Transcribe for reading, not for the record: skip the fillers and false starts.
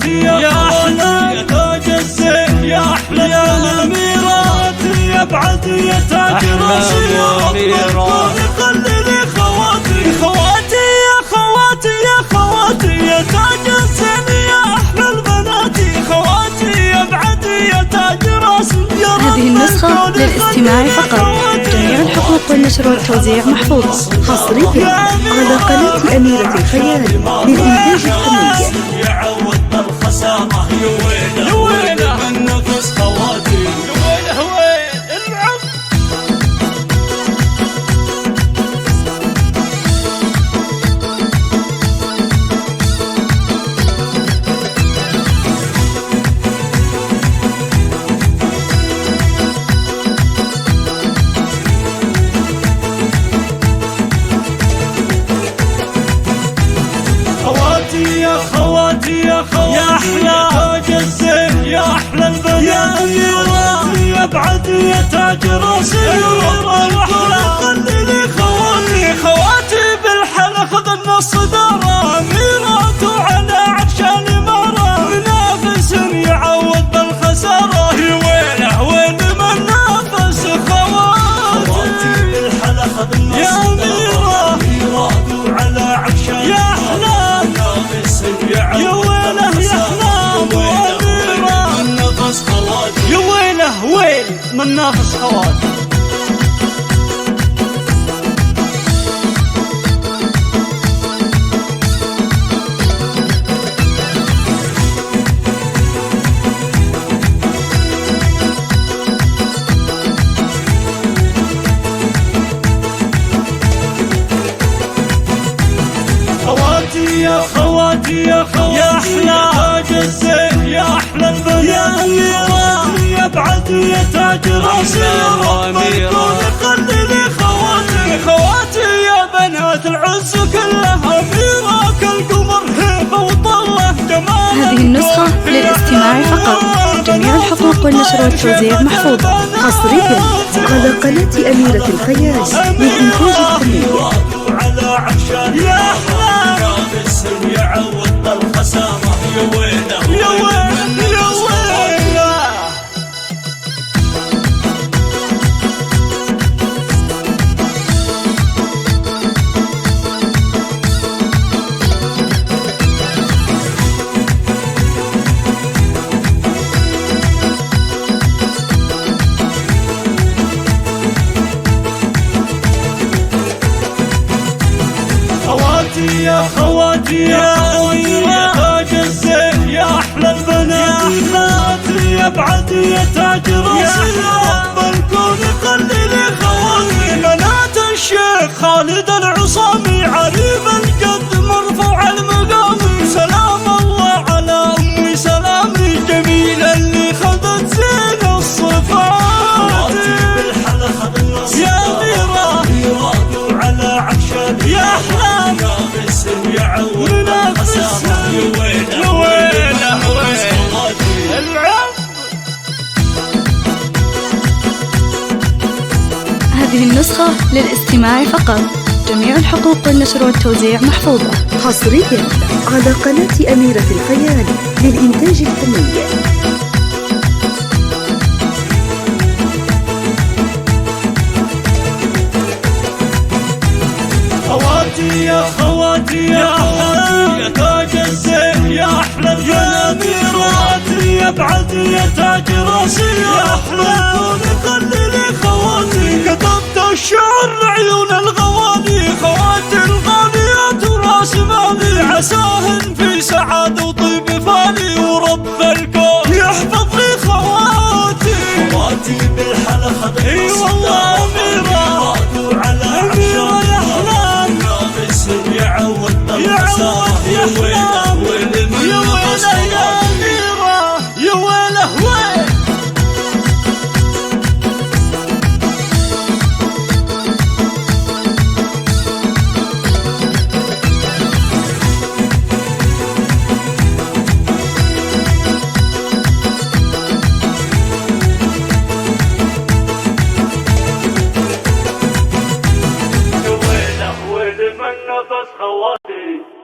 خواتي يا احلى يا تاج الزين يا احلى الاميرات يا بعد يا تاج راسي يا رب الكون خلي لي خواتي خواتي يا خواتي يا خواتي يا تاج الزين يا احلى البنات خواتي يا بعد يا تاج راسي يا رب. هذه النسخة للاستماع فقط، جميع الحقوق والنشر والتوزيع محفوظة حصريا على قناة أميرة الخيال للإنتاج الفني. يعوض الخسارة يا ويله من نفس خواتي يا ويله وين العب. يا خواتي يا خواتي يا احلى تاج الزين يا احلى البنات يا بعد يا تاج راسي يا رب خلي لي خواتي خواتي بالحلا خذ النص دارة اميرات وعلى عرش الامارة منافس يعوض بالخسارة يا ويله وين من نافس خواتي بالحلا خذ النص يا اميرة وعلى عرش يا احلى يا ويله يا احلام واميرة من نفس خواتي يا ويله ويل من نفس خواتي. خواتي يا خواتي يا خواتي يا احلى تاج الزين يا احلى البنات يا بعد يا تاج راسي يا رب الكون خلي لي خواتي خواتي يا بنات العز كلها اميرة كالقمر هيبة وطلة جمال. هذه النسخة للاستماع فقط، جميع الحقوق والنشر والتوزيع محفوظة حصريا على قناة أميرة الخيال للإنتاج الفني. على عشان يا احلى يعوض الخسارة يا ويله يا ويله يا ويله. خواتي يا خواتي يا خواتي يا تاج الزين يا احلى البنات يا بعد يا تاج راسي يا رب الكون خلي لي خواتي بنات الشيخ خالد العصامي عريب القد مرفوع المقام سلام الله على امي سلامي جميله اللي خذت زين الصفات بالحلا خذ النص يا اميره وعلى عشان يا احلام يعوض الخسارة يا ويله يا ويله وين العب. هذه النسخة للاستماع فقط، جميع الحقوق والنشر والتوزيع محفوظة حصريا على قناة أميرة الخيال للإنتاج الفني. خواتي يا خواتي يا خواتي يا تاج الزين يا احلى الاميرات يا بعد يا تاج راسي يا احلى الكون خلي لي خواتي كتبت الشعر لعيون الغوالي خواتي الغاليات وراس مالي عساهن في سعاده وطيب بالي ورب الكون يحفظ لي خواتي خواتي بالحلا خذ اي والله اميره وعلى عشان يا احلام يعوض الخسارة يا ويله وين من نفس خواتي يا ويله وين. نفس خواتي